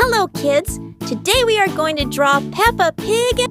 Hello, kids! Today we are going to draw Peppa Pig.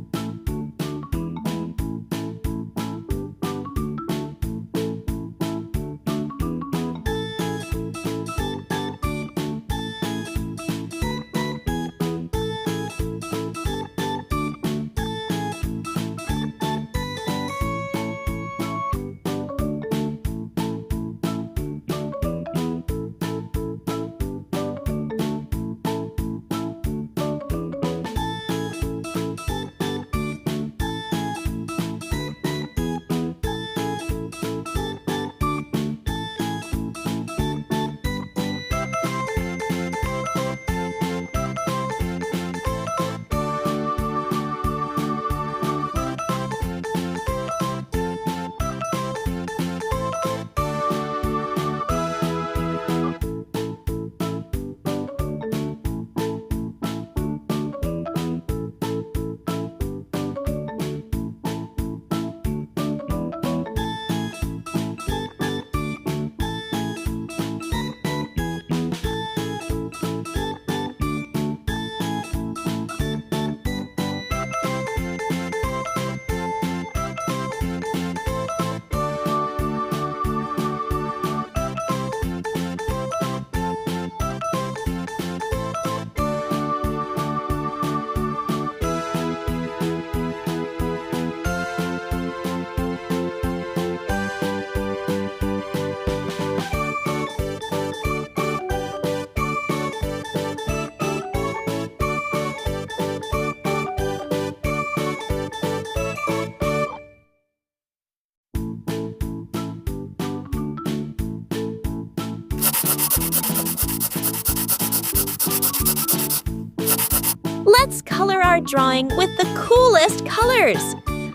Let's color our drawing with the coolest colors.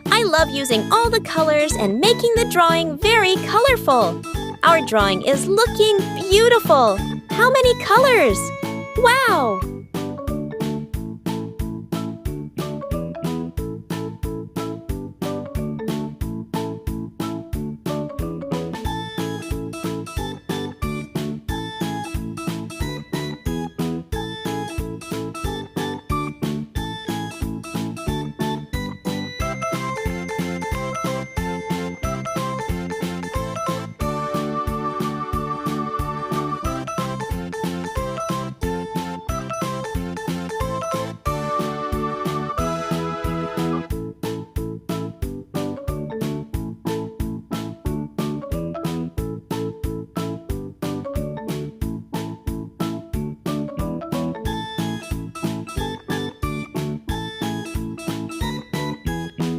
I love using all the colors and making the drawing very colorful. Our drawing is looking beautiful. How many colors? Wow!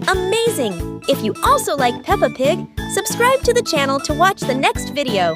Amazing! If you also like Peppa Pig, subscribe to the channel to watch the next video.